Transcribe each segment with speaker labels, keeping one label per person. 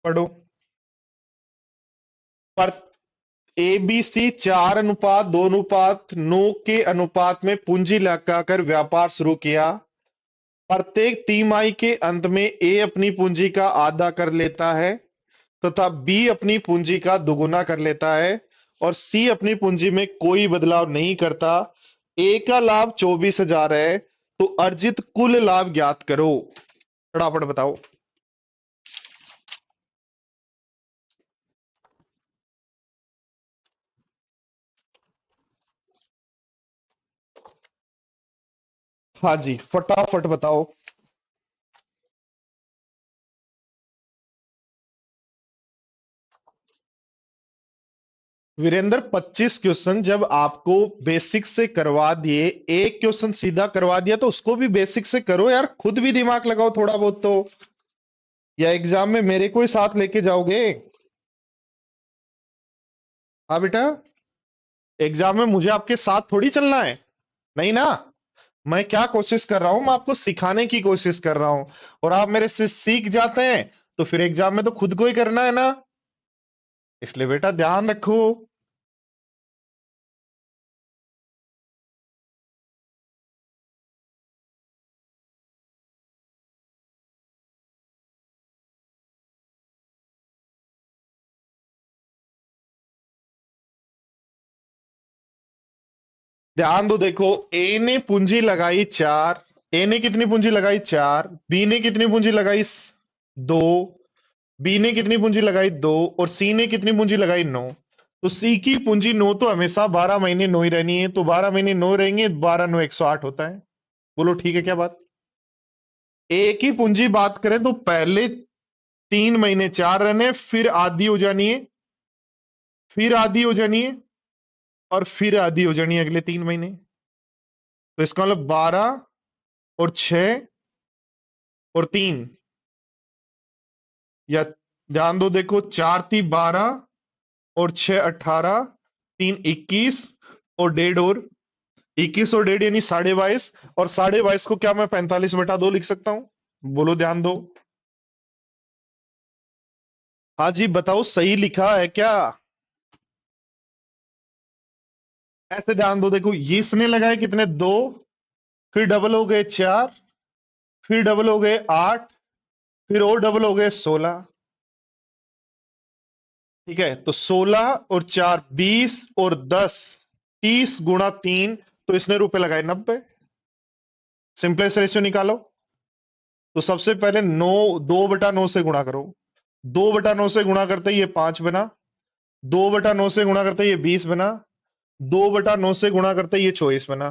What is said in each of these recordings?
Speaker 1: पढ़ो। पर A B C 4:2:9 के अनुपात में पूंजी लगाकर व्यापार शुरू किया। प्रत्येक तिमाही के अंत में ए अपनी पूंजी का आधा कर लेता है तथा बी अपनी पूंजी का दुगुना कर लेता है और सी अपनी पूंजी में कोई बदलाव नहीं करता। ए का लाभ 24,000 है, तो अर्जित कुल लाभ ज्ञात करो। फटाफट बताओ। हाँ जी, फटाफट बताओ। वीरेंद्र, 25 क्वेश्चन जब आपको बेसिक से करवा दिए, एक क्वेश्चन सीधा करवा दिया तो उसको भी बेसिक से करो यार, खुद भी दिमाग लगाओ थोड़ा बहुत तो। या एग्जाम में मेरे को ही साथ लेके जाओगे? हाँ बेटा, एग्जाम में मुझे आपके साथ थोड़ी चलना है। नहीं ना। मैं क्या कोशिश कर रहा हूं, मैं आपको सिखाने की कोशिश कर रहा हूं। और आप मेरे से सीख जाते हैं तो फिर एग्जाम में तो खुद को ही करना है ना। इसलिए बेटा ध्यान रखो। ध्यान दो, देखो। ए ने पूंजी लगाई 4। ए ने कितनी पूंजी लगाई? 4। बी ने कितनी पूंजी लगाई? 2। बी ने कितनी पूंजी लगाई? 2। और सी ने कितनी पूंजी लगाई? 9। तो सी की पूंजी 9 तो हमेशा 12 महीने 9 ही रहनी है, तो 12 महीने 9 रहेंगे, 12 9 108 होता है। बोलो ठीक है क्या बात? ए की पूंजी बात करें तो पहले 3 महीने 4 रहने, फिर आधी हो जानी है, फिर आधी हो जानी है, और फिर आधी हो जानी है अगले 3 महीने। तो इसका मतलब 12 और 6 और 3, या ध्यान दो, देखो, 4 × 3 = 12 और 6 = 18, 3 = 21 और 1.5 और 21 और 1.5 यानी 22.5। और 22.5 को क्या मैं 45/2 लिख सकता हूं? बोलो, ध्यान दो। हाँ जी, बताओ, सही लिखा है क्या? ऐसे ध्यान दो, देखो, ये इसने लगाए कितने? 2। फिर डबल हो गए 4। फिर डबल हो गए 8। फिर और डबल हो गए 16। ठीक है, तो 16 और 4 20 और 10 30 × 3, तो इसने रुपए लगाए 90। सिंपलेस्ट रेशियो निकालो। तो सबसे पहले 9, 2/9 से गुणा करो। 2/9 से गुणा करते ही ये 5 बना। 2/9 से गुणा करते ही ये 20 बना। 2/9 से गुणा करते ही ये 24 बना।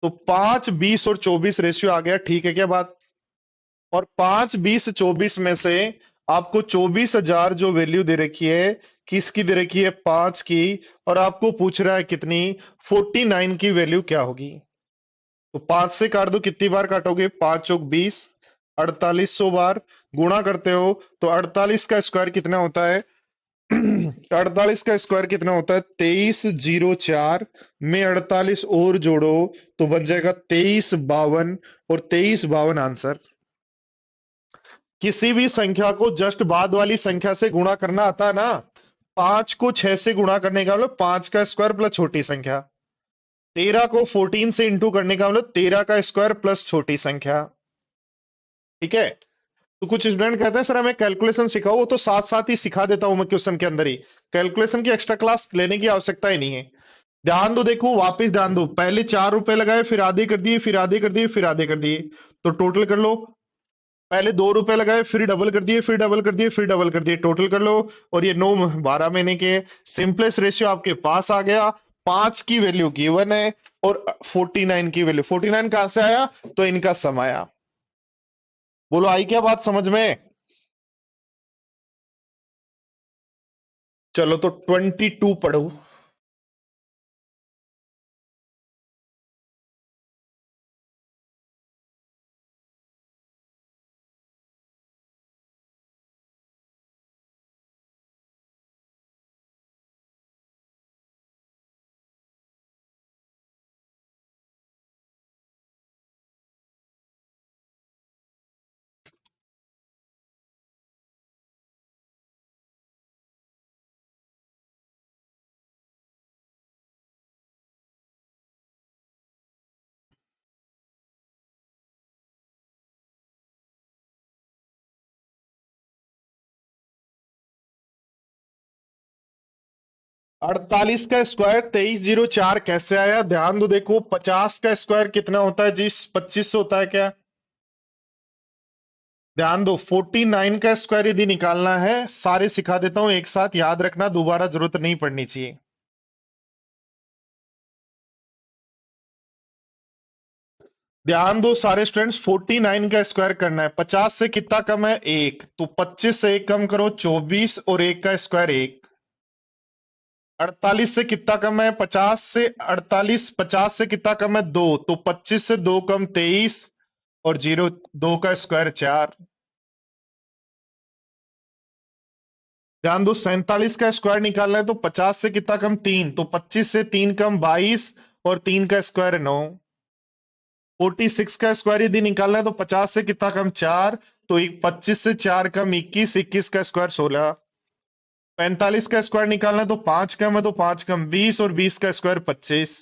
Speaker 1: तो 5, 20 और 24 रेशियो आ गया, ठीक है क्या बात? और 5, 20, 24 में से आपको 24,000 जो वैल्यू दे रखी है, किसकी दे रखी है? 5 की। और आपको पूछ रहा है कितनी? 49 की वैल्यू क्या होगी? तो 5 से काट दो, कितनी बार काटोगे? 5 × 4 = 20, 4800 बार गुणा करते हो तो 48 का स्क्वायर कितना होता है? 48 का स्क्वायर कितना होता है? 2304 में 48 और जोड़ो तो बन जाएगा 2352। और 2352 आंसर। किसी भी संख्या को जस्ट बाद वाली संख्या से गुणा करना आता है ना? 5 को 6 से गुणा करने का मतलब 5 का स्क्वायर प्लस छोटी संख्या। 13 को 14 से इंटू करने का मतलब 13 का स्क्वायर प्लस छोटी संख्या। ठीक है। तो कुछ स्टूडेंट कहते हैं सर हमें कैलकुलेशन सिखाओ, वो तो साथ साथ ही सिखा देता हूं मैं क्वेश्चन के अंदर ही। कैलकुलेशन की एक्स्ट्रा क्लास लेने की आवश्यकता ही नहीं है। ध्यान दो, देखो, वापस ध्यान दो, पहले 4 रुपए लगाए, फिर आधे कर दिए, फिर आधे कर दिए, फिर आधे कर दिए। तो टोटल कर लो। पहले 2 रुपए लगाए, फिर डबल कर दिए, फिर डबल कर दिए, फिर डबल कर दिए, टोटल कर लो। और ये 9 12 महीने के। सिंपलेस्ट रेशियो आपके पास आ गया। 5 की वैल्यू गिवन है और 49 की वैल्यू। 49 कहां से आया? तो इनका सम आया। बोलो, आई क्या बात समझ में? चलो, तो 22 पढ़ो। 48 का स्क्वायर 2304 कैसे आया? ध्यान दो, देखो 50 का स्क्वायर कितना होता है जी? 25 से होता है क्या? ध्यान दो, 49 का स्क्वायर यदि निकालना है, सारे सिखा देता हूं एक साथ, याद रखना, दोबारा जरूरत नहीं पड़नी चाहिए। ध्यान दो सारे स्टूडेंट्स, 49 का स्क्वायर करना है, 50 से कितना कम है? एक, तो 25 से एक कम करो, 24, और एक का स्क्वायर एक। 48 से कितना कम है? 50 से 48, 50 से कितना कम है? दो, तो 25 से दो कम 23, और जीरो, दो का स्क्वायर चार। ध्यान दो, 47 का स्क्वायर निकालना है, तो 50 से कितना कम? तीन, तो 25 से तीन कम 22, और तीन का स्क्वायर 9। 46 का स्क्वायर यदि निकालना है, तो 50 से कितना कम? चार, तो 25 से चार कम 21, 21 का स्क्वायर 16। 45 का स्क्वायर निकालना है, तो पांच कम है, तो पांच कम 20, और 20 का स्क्वायर 25।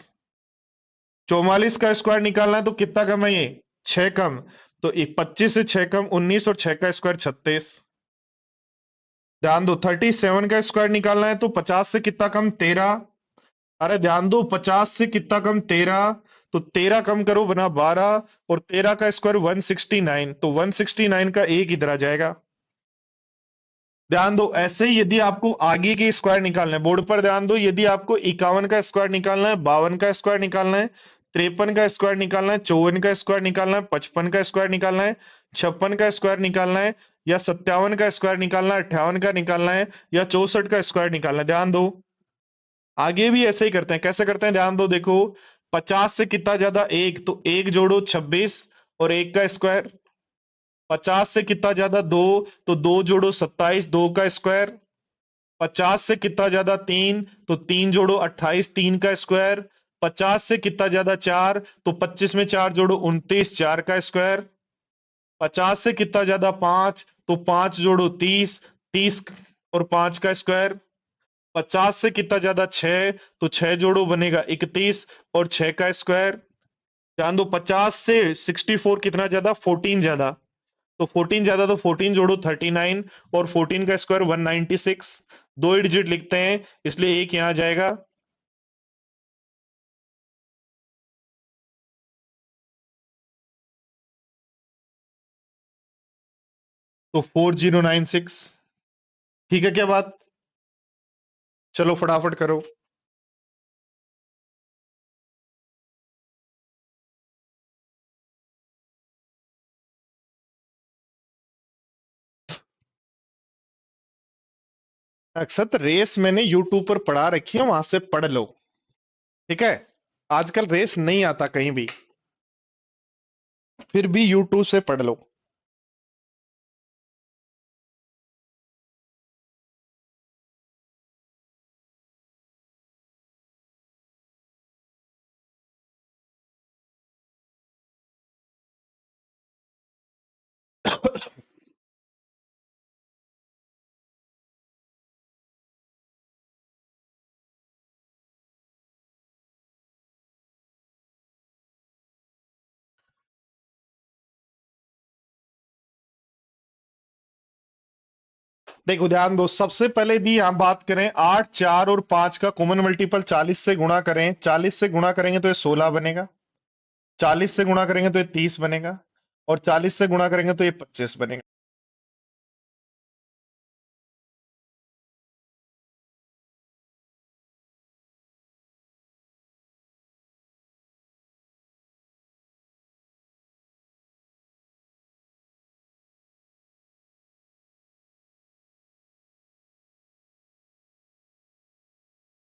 Speaker 1: 44 का स्क्वायर निकालना है, तो कितना कम है ये? छह कम, तो 25 से छह कम 19, और छह का स्क्वायर 36। ध्यान दो, 37 का स्क्वायर निकालना है, तो 50 से कितना कम? 13। अरे ध्यान दो, 50 से कितना कम? 13, तो 13 कम करो बना 12, और 13 का स्क्वायर 169, तो 169 का एक इधर आ जाएगा। ध्यान दो, ऐसे ही यदि आपको आगे के स्क्वायर निकालना है, बोर्ड पर ध्यान दो, यदि आपको 51 का स्क्वायर निकालना है, 52 का स्क्वायर निकालना है, 53 का स्क्वायर निकालना है, 54 का स्क्वायर निकालना है, 55 का स्क्वायर निकालना है, 56 का स्क्वायर निकालना है, या 57 का स्क्वायर निकालना है, 58 का निकालना है, या 64 का स्क्वायर निकालना है, ध्यान दो, आगे भी ऐसे ही करते हैं। कैसे करते हैं? ध्यान दो, देखो 50 से कितना ज्यादा? एक, तो एक जोड़ो 26, और एक का स्क्वायर। 50 से कितना ज्यादा? दो, तो दो जोड़ो 27, दो का स्क्वायर। 50 से कितना ज्यादा? तीन, तो तीन जोड़ो 28, तीन का स्क्वायर। 50 से कितना ज्यादा? चार, तो 25 में चार जोड़ो 29, चार का स्क्वायर। 50 से कितना ज्यादा? पांच, तो पांच जोड़ो 30, 30 और पांच का स्क्वायर। 50 से कितना ज्यादा? छह, तो छह जोड़ो बनेगा 31, और छह का स्क्वायर। ध्यान दो, 50 से 64 कितना ज्यादा? 14 ज्यादा, तो 14 ज्यादा, तो 14 जोड़ो 39, और 14 का स्क्वायर 196। दो ही डिजिट लिखते हैं, इसलिए एक यहां जाएगा। तो 4096। ठीक है क्या बात? चलो फटाफट करो। अक्सर रेस मैंने यूट्यूब पर पढ़ा रखी है, वहां से पढ़ लो। ठीक है, आजकल रेस नहीं आता कहीं भी, फिर भी यूट्यूब से पढ़ लो। देखो ध्यान दो, सबसे पहले यदि हम बात करें, आठ, चार और पांच का कॉमन मल्टीपल 40 से गुणा करें, 40 से गुणा करेंगे तो ये 16 बनेगा, 40 से गुणा करेंगे तो ये 30 बनेगा, और 40 से गुणा करेंगे तो ये 25 बनेगा।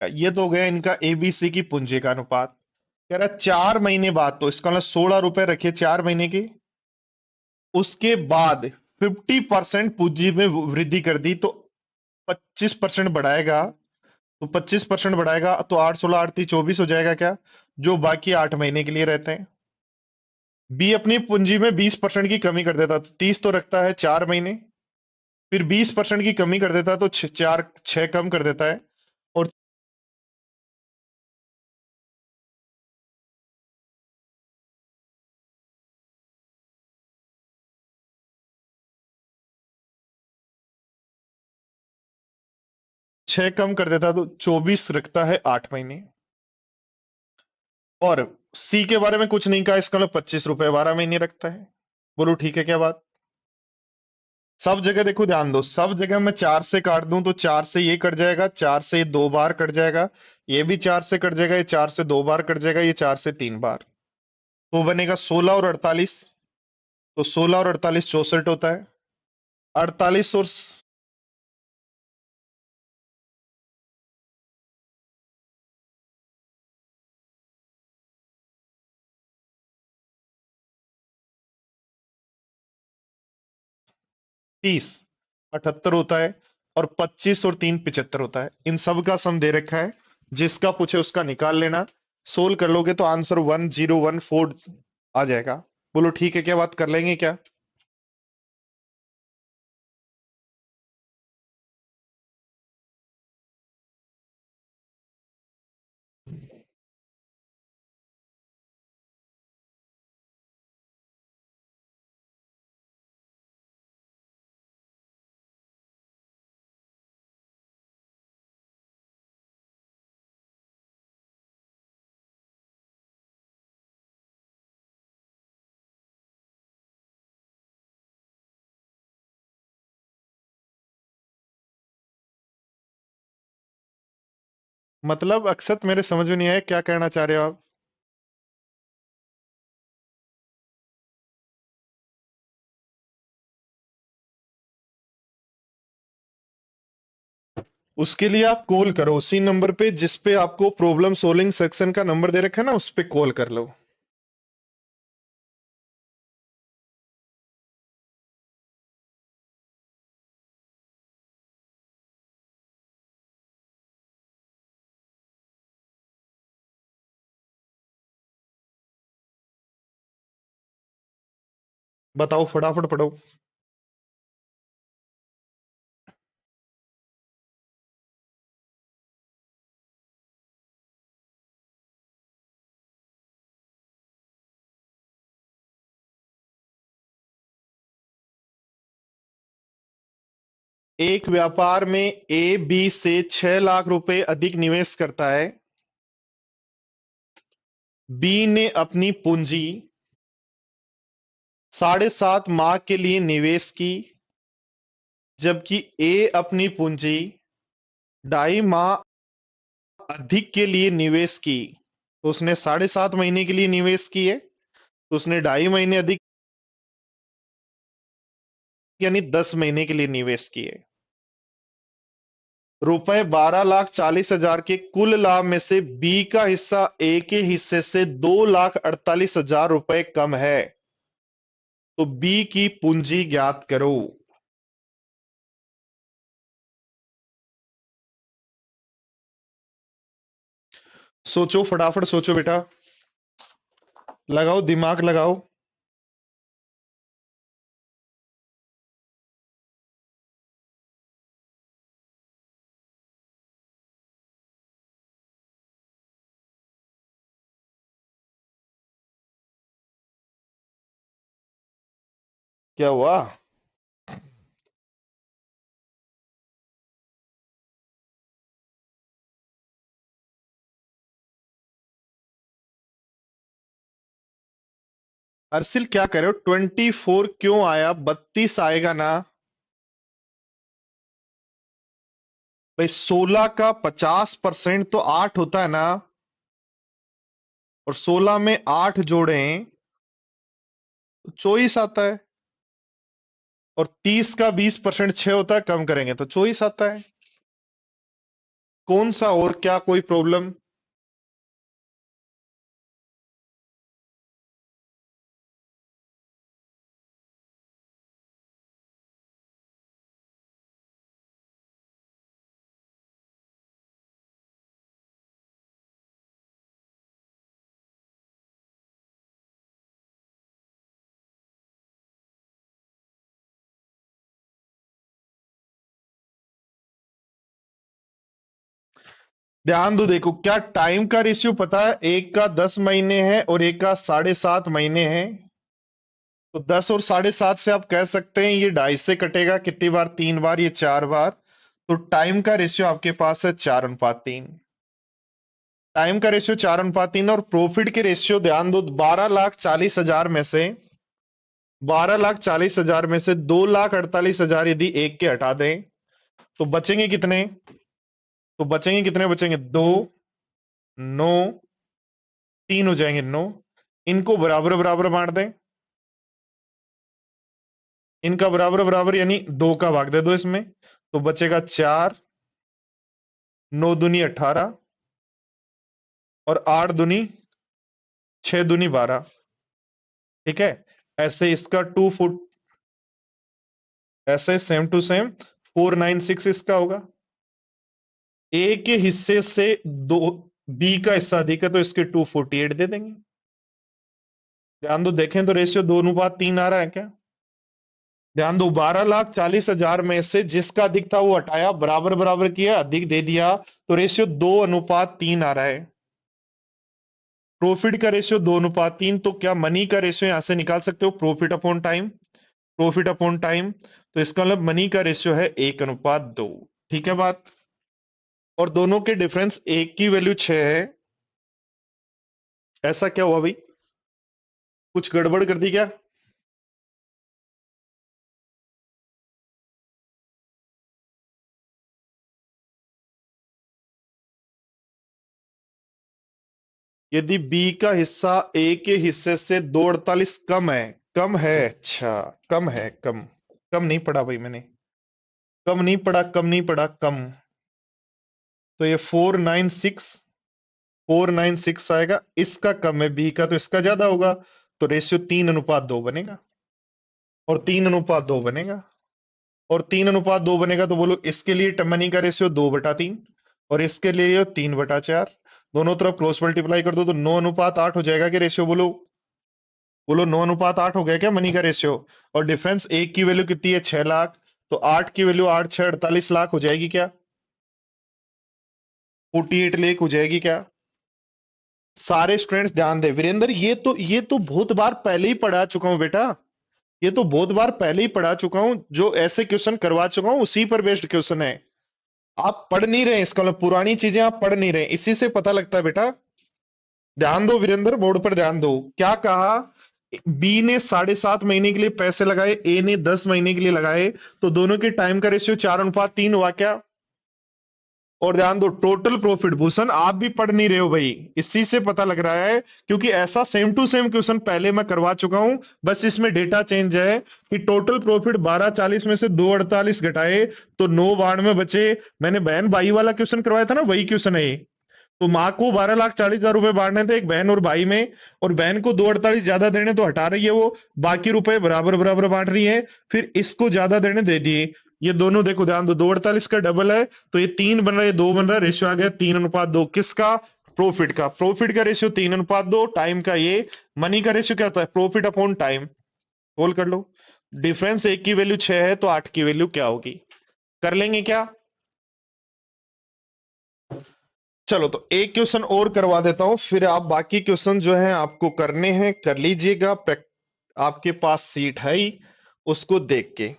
Speaker 1: ये तो हो गया इनका एबीसी की पूंजी का अनुपात। कह रहा है 4 महीने बाद, तो इसका मतलब 16 रुपए रखे 4 महीने के, उसके बाद 50% पूंजी में वृद्धि कर दी, तो 25% बढ़ाएगा, तो 25% बढ़ाएगा, तो आठ, 16, आठ, 24 हो जाएगा क्या? जो बाकी 8 महीने के लिए रहते हैं। बी अपनी पूंजी में 20% की कमी कर देता, तो 30 तो रखता है 4 महीने, फिर 20% की कमी कर देता, तो चार, छह कम कर देता है, और 6 कम कर देता तो 24 रखता है 8 महीने। और सी के बारे में कुछ नहीं कहा, इसका मतलब 25 रुपए 12 महीने रखता है। बोलो ठीक है क्या बात? सब जगह देखो, ध्यान दो, सब जगह मैं 4 से काट दूं तो 4 से ये कट जाएगा, 4 से ये 2 बार कट जाएगा, ये भी 4 से कट जाएगा, ये 4 से 2 बार कट जाएगा, ये 4 से 3 बार। तो बनेगा 16 और 48। तो 16 और 48 64 होता है। 48 और 30 78 होता है। और 25 और 3 75 होता है। इन सब का सम दे रखा है, जिसका पूछे उसका निकाल लेना। सोल्व कर लोगे तो आंसर 1014 आ जाएगा। बोलो ठीक है क्या बात? कर लेंगे क्या? मतलब अक्षत, मेरे समझ में नहीं आया क्या कहना चाह रहे हो आप? उसके लिए आप कॉल करो उसी नंबर पे जिस पे आपको प्रॉब्लम सोल्विंग सेक्शन का नंबर दे रखा है ना, उस पे कॉल कर लो। बताओ, फटाफट पढ़ो। एक व्यापार में ए बी से 6 लाख रुपए अधिक निवेश करता है। बी ने अपनी पूंजी 7.5 माह के लिए निवेश की, जबकि ए अपनी पूंजी 2.5 माह अधिक के लिए निवेश की। तो उसने 7.5 महीने के लिए निवेश की है, तो उसने 2.5 महीने अधिक, यानी 10 महीने के लिए निवेश किए। रुपए 12,40,000 के कुल लाभ में से बी का हिस्सा ए के हिस्से से 2,48,000 रुपए कम है। तो बी की पूंजी ज्ञात करो। सोचो, फटाफट सोचो बेटा, लगाओ दिमाग लगाओ। क्या हुआ? अर्सिल क्या कर रहे हो? 24 क्यों आया? 32 आएगा ना भाई। 16 का 50% तो 8 होता है ना। और 16 में 8 जोड़ें तो 24 आता है। और 30 का 20% 6 होता है, कम करेंगे तो 24 आता है। कौन सा और क्या कोई प्रॉब्लम? ध्यान दो, देखो क्या टाइम का रेशियो पता है? एक का 10 महीने है और एक का 7.5 महीने है। तो 10 और 7.5 से आप कह सकते हैं ये 2.5 से कटेगा कितनी बार? 3 बार, ये 4 बार। तो टाइम का रेशियो आपके पास है 4:3। टाइम का रेशियो 4:3 और प्रॉफिट के रेशियो ध्यान दो, 12,40,000 में से 12,40,000 में से 2,48,000 यदि एक के हटा दें तो बचेंगे कितने? तो बचेंगे कितने? बचेंगे दो, नौ, तीन हो जाएंगे नौ। इनको बराबर बराबर बांट दें, इनका बराबर बराबर यानी दो का भाग दे दो इसमें, तो बचेगा चार, नौ दूनी 18 और आठ दूनी, छह दूनी 12। ठीक है। ऐसे इसका 2 फुट, ऐसे सेम टू सेम 496 इसका होगा। ए के हिस्से से दो, बी का हिस्सा अधिक है तो इसके 248 दे देंगे। ध्यान दो, देखें तो रेशियो 2:3 आ रहा है क्या? ध्यान दो, 12,40,000 में से जिसका अधिक था वो हटाया, बराबर बराबर किया, अधिक दे दिया, तो रेशियो 2:3 आ रहा है। प्रॉफिट का रेशियो 2:3, तो क्या मनी का रेशियो यहां से निकाल सकते हो? Profit upon time, profit upon time. तो इसका मतलब मनी का रेशियो है 1:2। ठीक है बात। और दोनों के डिफरेंस एक की वैल्यू 6 है। ऐसा क्या हुआ भाई? कुछ गड़बड़ कर दी क्या? यदि बी का हिस्सा ए के हिस्से से 2:48 कम है, कम है, अच्छा, कम है, कम, कम नहीं पढ़ा भाई मैंने, कम नहीं पढ़ा, कम नहीं पढ़ा, कम। तो ये 496 आएगा, इसका कम है बी का तो इसका ज्यादा होगा, तो रेशियो 3:2 बनेगा। और 3:2 बनेगा, और 3:2 बनेगा तो बोलो इसके लिए मनी का रेशियो 2/3 और इसके लिए 3/4। दोनों तरफ क्रॉस मल्टीप्लाई कर दो तो 9:8 हो जाएगा कि रेशियो? बोलो, बोलो 9:8 हो गया क्या मनी का रेशियो? और डिफरेंस एक की वैल्यू कितनी है? 6 लाख। तो आठ की वैल्यू 8 6 48 लाख हो जाएगी क्या? 48 लाख हो जाएगी क्या? सारे स्टूडेंट्स ध्यान दे, वीरेंद्र ये तो बहुत बार पहले ही पढ़ा चुका हूं बेटा, ये तो बहुत बार पहले ही पढ़ा चुका हूं, जो ऐसे क्वेश्चन करवा चुका हूं उसी पर बेस्ड क्वेश्चन है। आप पढ़ नहीं रहे, इसका मतलब पुरानी चीजें आप पढ़ नहीं रहे, इसी से पता लगता है बेटा। ध्यान दो वीरेंद्र, बोर्ड पर ध्यान दो। क्या कहा? बी ने 7.5 महीने के लिए पैसे लगाए, ए ने 10 महीने के लिए लगाए, तो दोनों के टाइम का रेशियो 4:3 हुआ क्या? और ध्यान दो, टोटल प्रॉफिट, भूषण आप भी पढ़ नहीं रहे हो भाई, इसी से पता लग रहा है, क्योंकि ऐसा सेम टू सेम क्वेश्चन पहले मैं करवा चुका हूं, बस इसमें डेटा चेंज है कि टोटल प्रॉफिट 1240 में से 248 घटाए तो 9 बचे। मैंने बहन भाई वाला क्वेश्चन करवाया था ना, वही क्वेश्चन है ये। तो माँ को 12,40,000 रुपए बांटने थे एक बहन और भाई में, और बहन को 248 ज्यादा देने तो हटा रही है वो, बाकी रुपए बराबर बराबर बांट रही है, फिर इसको ज्यादा देने दे दिए। ये दोनों देखो, ध्यान दो, 248 का डबल है, तो ये 3 बन रहा है, ये 2 बन रहा है, रेशियो आ गया 3:2। किसका? प्रॉफिट का। प्रॉफिट का रेशियो 3:2, टाइम का ये। मनी का रेशियो क्या होता है? Profit upon time. होल कर लो। डिफरेंस एक की वैल्यू 6 है तो आठ की वैल्यू क्या होगी? कर लेंगे क्या? चलो तो एक क्वेश्चन और करवा देता हूं, फिर आप बाकी क्वेश्चन जो है आपको करने हैं कर लीजिएगा, आपके पास सीट है ही, उसको देख के।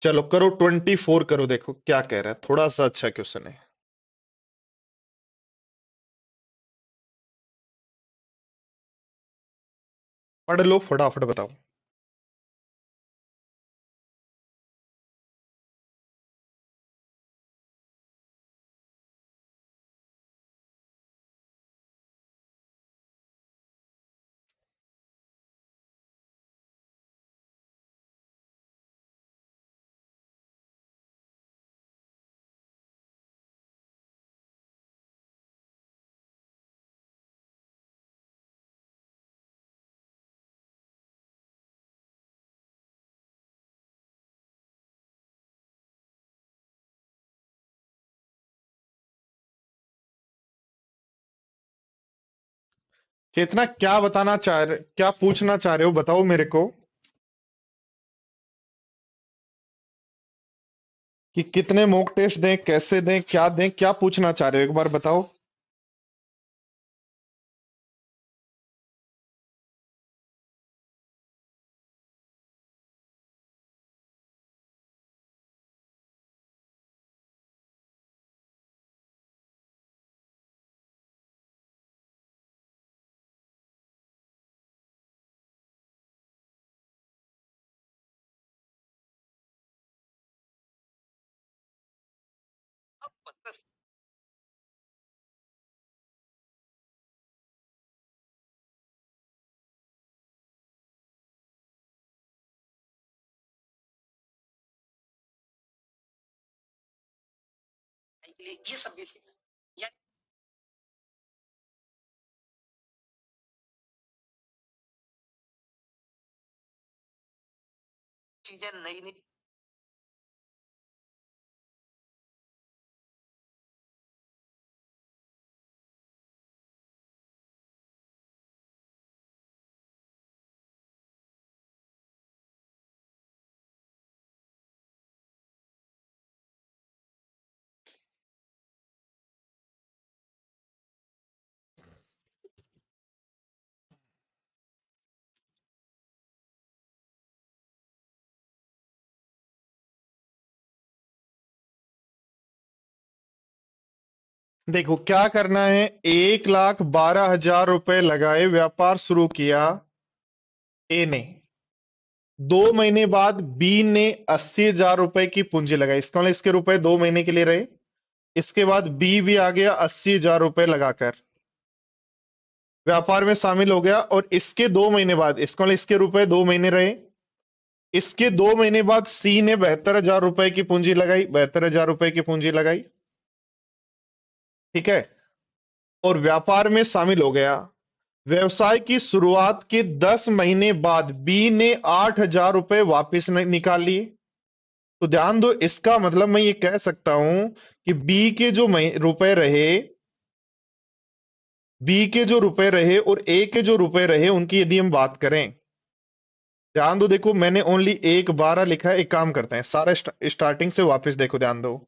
Speaker 1: चलो करो 24, करो, देखो क्या कह रहा है, थोड़ा सा अच्छा क्वेश्चन है। पढ़ लो फटाफट, बताओ। चेतना, क्या बताना चाह रहे, क्या पूछना चाह रहे हो, बताओ मेरे को, कि कितने मॉक टेस्ट दें, कैसे दें, क्या दें, क्या पूछना चाह रहे हो, एक बार बताओ।
Speaker 2: के लिए ये सब बेसिक या चीजें नई नई
Speaker 1: देखो क्या करना है। 1,12,000 रुपए लगाए, व्यापार शुरू किया ए ने। 2 महीने बाद बी ने 80,000 रुपए की पूंजी लगाई। इसका मतलब इसके रुपए 2 महीने के लिए रहे। इसके बाद बी भी आ गया 80,000 रुपए लगाकर व्यापार में शामिल हो गया, और इसके 2 महीने बाद, इसका मतलब इसके रुपए 2 महीने रहे। इसके 2 महीने बाद सी ने 72,000 रुपए की पूंजी लगाई, 72,000 रुपए की पूंजी लगाई। ठीक है, और व्यापार में शामिल हो गया। व्यवसाय की शुरुआत के 10 महीने बाद बी ने 8,000 रुपए वापिस निकाल लिए। तो ध्यान दो, इसका मतलब मैं ये कह सकता हूं कि बी के जो रुपए रहे और ए के जो रुपए रहे, उनकी यदि हम बात करें, ध्यान दो। देखो मैंने ओनली 1,12 लिखा है। एक काम करते हैं, सारा स्टार्टिंग से वापस देखो, ध्यान दो।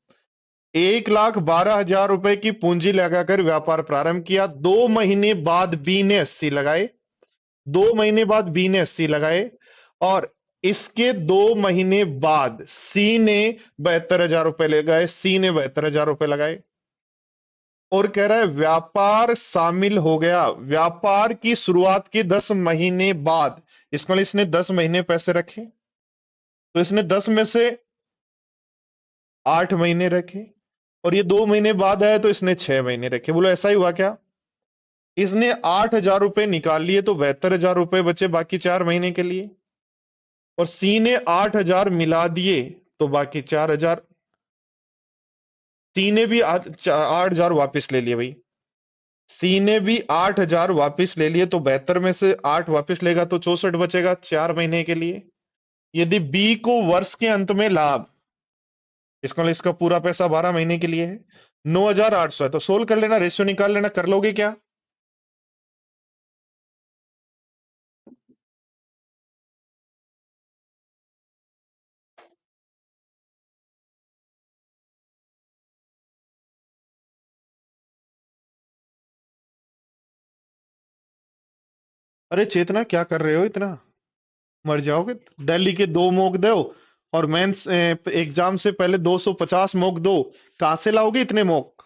Speaker 1: 1,12,000 रुपए की पूंजी लगाकर व्यापार प्रारंभ किया। 2 महीने बाद बी ने 80 लगाए। 2 महीने बाद बी ने 80 लगाए, और इसके 2 महीने बाद सी ने 72,000 रुपए लगाए। सी ने 72,000 रुपए लगाए, और कह रहा है व्यापार शामिल हो गया। व्यापार की शुरुआत के 10 महीने बाद, इसका मतलब इसने 10 महीने पैसे रखे, तो इसने 10 में से 8 महीने रखे, और ये 2 महीने बाद आया तो इसने 6 महीने रखे। बोलो ऐसा ही हुआ क्या? इसने 8,000 रुपए निकाल लिए, तो 72,000 रुपए बचे बाकी 4 महीने के लिए, और सी ने 8,000 मिला दिए तो बाकी 4,000। सी ने भी 8,000 वापिस ले लिए भाई। सी ने भी 8,000 वापिस ले लिए, तो 72 में से 8 वापिस लेगा तो 64 बचेगा 4 महीने के लिए। यदि बी को वर्ष के अंत में लाभ, इसका मतलब इसका पूरा पैसा 12 महीने के लिए है, 9,800 है, तो सोल्व कर लेना, रेशियो निकाल लेना। कर लोगे क्या? अरे चेतना, क्या कर रहे हो इतना? मर जाओगे। दिल्ली के 2 मॉक दो, और मेंस एग्जाम से पहले 250 मॉक दो। कहां से लाओगे इतने मॉक?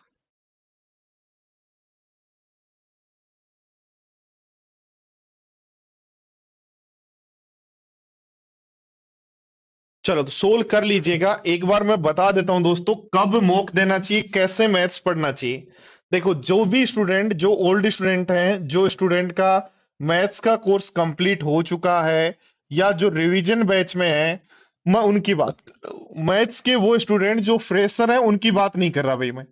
Speaker 1: चलो तो सोल्व कर लीजिएगा। एक बार मैं बता देता हूं दोस्तों, कब मॉक देना चाहिए, कैसे मैथ्स पढ़ना चाहिए। देखो, जो भी स्टूडेंट, जो ओल्ड स्टूडेंट हैं, जो स्टूडेंट का मैथ्स का कोर्स कंप्लीट हो चुका है, या जो रिवीजन बैच में है, मैं उनकी बात कर रहा हूं। मैथ्स के वो स्टूडेंट जो फ्रेशर है, उनकी बात नहीं कर रहा भाई मैं।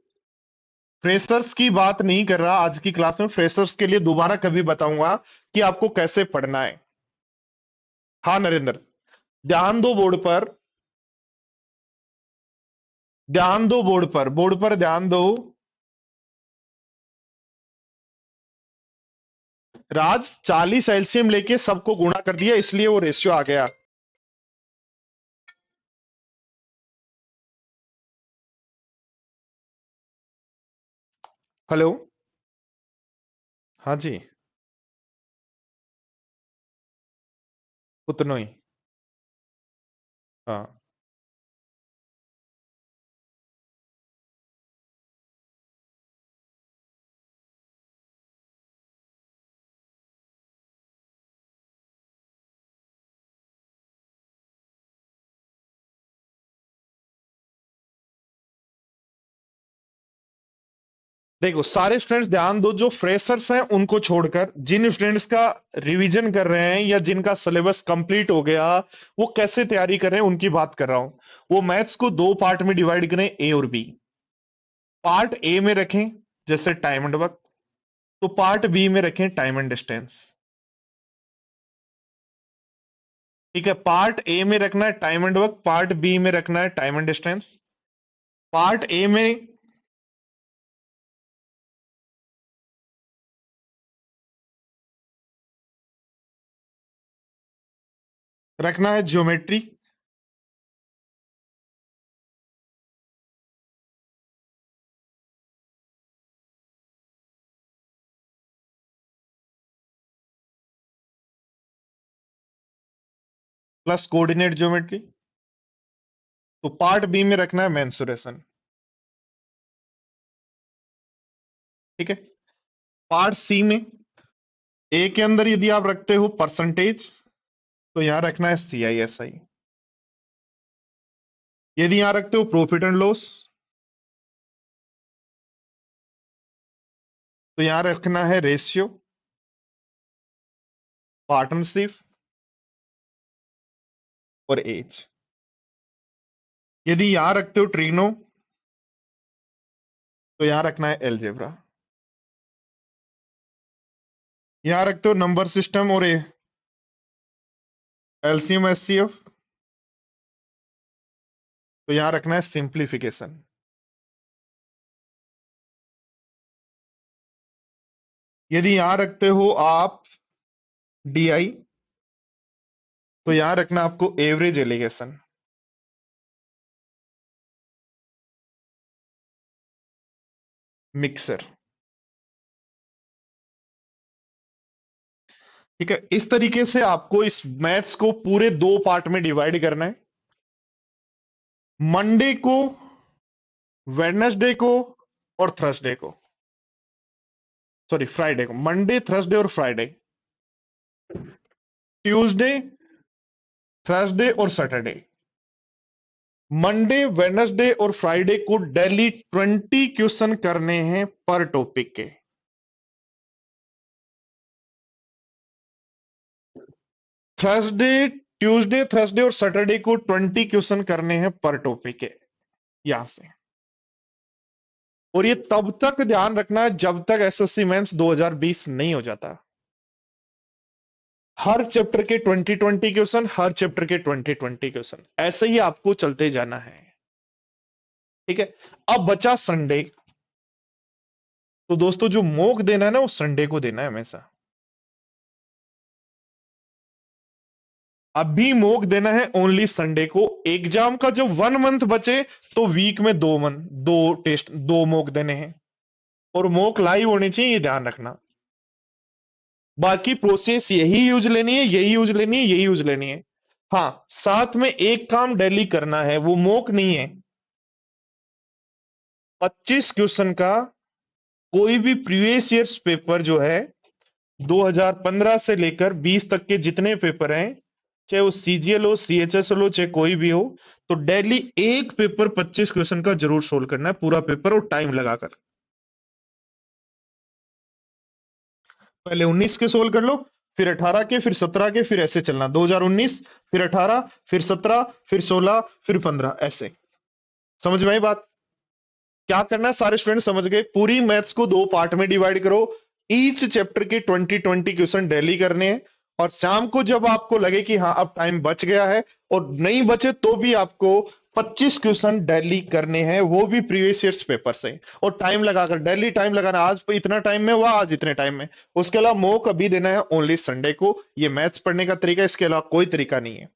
Speaker 1: फ्रेशर्स की बात नहीं कर रहा आज की क्लास में। फ्रेशर्स के लिए दोबारा कभी बताऊंगा कि आपको कैसे पढ़ना है। हाँ नरेंद्र, ध्यान दो बोर्ड पर। ध्यान दो बोर्ड पर, बोर्ड पर ध्यान दो। राज, 40 एलसीएम लेके सबको गुणा कर दिया, इसलिए वो रेशियो आ गया। हेलो। हाँ जी। उतना ही। हाँ, देखो सारे स्टूडेंट्स ध्यान दो। जो फ्रेशर्स हैं उनको छोड़कर, जिन स्टूडेंट्स का रिवीजन कर रहे हैं या जिनका सिलेबस कंप्लीट हो गया, वो कैसे तैयारी कर रहे हैं उनकी बात कर रहा हूं। वो मैथ्स को 2 पार्ट में डिवाइड करें, ए और बी। पार्ट ए में रखें जैसे टाइम एंड वर्क, तो पार्ट बी में रखें टाइम एंड डिस्टेंस। ठीक है, पार्ट ए में रखना है time and work, part B में रखना है time and distance. Part A में रखना है ज्योमेट्री, प्लस कोऑर्डिनेट ज्योमेट्री। तो पार्ट बी में रखना है मेंसुरेशन। ठीक है, पार्ट सी में ए के अंदर यदि आप रखते हो परसेंटेज, तो यहां रखना है CISI। यदि यहां रखते हो प्रॉफिट एंड लॉस, तो यहां रखना है रेशियो, पार्टनरशिप और एज। यदि यहां रखते हो ट्रिग्नो, तो यहां रखना है एलजेब्रा। यहां रखते हो नंबर सिस्टम और LCM HCF, तो यहां रखना है सिंप्लीफिकेशन। यदि यहां रखते हो आप DI, तो यहां रखना आपको एवरेज एलिगेशन। मिक्सर। ठीक है, इस तरीके से आपको इस मैथ्स को पूरे 2 पार्ट में डिवाइड करना है। मंडे को, वेडनेसडे को और थर्सडे को, सॉरी फ्राइडे को, मंडे थर्सडे और फ्राइडे, ट्यूसडे थर्सडे और सैटरडे। मंडे वेडनेसडे और फ्राइडे को डेली 20 क्वेश्चन करने हैं पर टॉपिक के। थर्सडे, ट्यूसडे, थर्सडे और सैटरडे को 20 क्वेश्चन करने हैं पर टॉपिक के यहां से। और ये तब तक ध्यान रखना है जब तक SSC मेंस 2020 नहीं हो जाता। हर चैप्टर के 20-20 क्वेश्चन, हर चैप्टर के 20-20 क्वेश्चन, ऐसे ही आपको चलते जाना है। ठीक है, अब बचा संडे। तो दोस्तों जो मॉक देना है ना, वो संडे को देना है हमेशा। अभी मॉक देना है ओनली संडे को। एग्जाम का जब 1 मंथ बचे, तो वीक में 2 टेस्ट, 2 मॉक देने हैं। और मॉक लाइव होनी चाहिए, ये ध्यान रखना। बाकी प्रोसेस यही यूज लेनी है, यही यूज लेनी है, यही यूज लेनी है। हाँ, साथ में एक काम डेली करना है, वो मॉक नहीं है। 25 क्वेश्चन का कोई भी प्रीवियस ईयर्स पेपर जो है 2015 से लेकर 20 तक के जितने पेपर हैं, चाहे वो CGL हो, CHS हो, चाहे कोई भी हो, तो डेली एक पेपर 25 क्वेश्चन का जरूर सोल्व करना है, पूरा पेपर और टाइम लगाकर। पहले 19 के सोल्व कर लो, फिर 18 के, फिर 17 के, फिर ऐसे चलना। 2019, फिर 18, फिर 17, फिर 16, फिर 15, ऐसे। समझ में आई बात? क्या करना है सारे स्टूडेंट समझ गए? पूरी मैथ्स को 2 पार्ट में डिवाइड करो, ईच चैप्टर के 20-20 क्वेश्चन डेली करने हैं। और शाम को जब आपको लगे कि हाँ अब टाइम बच गया है, और नहीं बचे तो भी आपको 25 क्वेश्चन डेली करने हैं, वो भी प्रीवियस ईयर्स पेपर से। और टाइम लगाकर, डेली टाइम लगाना, आज इतना टाइम में हुआ, आज इतने टाइम में। उसके अलावा मॉक अभी देना है ओनली संडे को। ये मैथ्स पढ़ने का तरीका, इसके अलावा कोई तरीका नहीं है।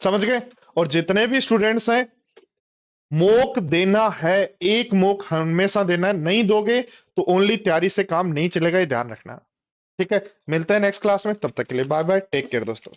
Speaker 1: समझ गए? और जितने भी स्टूडेंट्स हैं, मॉक देना है, एक मॉक हमेशा देना है। नहीं दोगे तो ओनली तैयारी से काम नहीं चलेगा, ये ध्यान रखना। ठीक है, मिलते हैं नेक्स्ट क्लास में, तब तक के लिए बाय बाय, टेक केयर दोस्तों।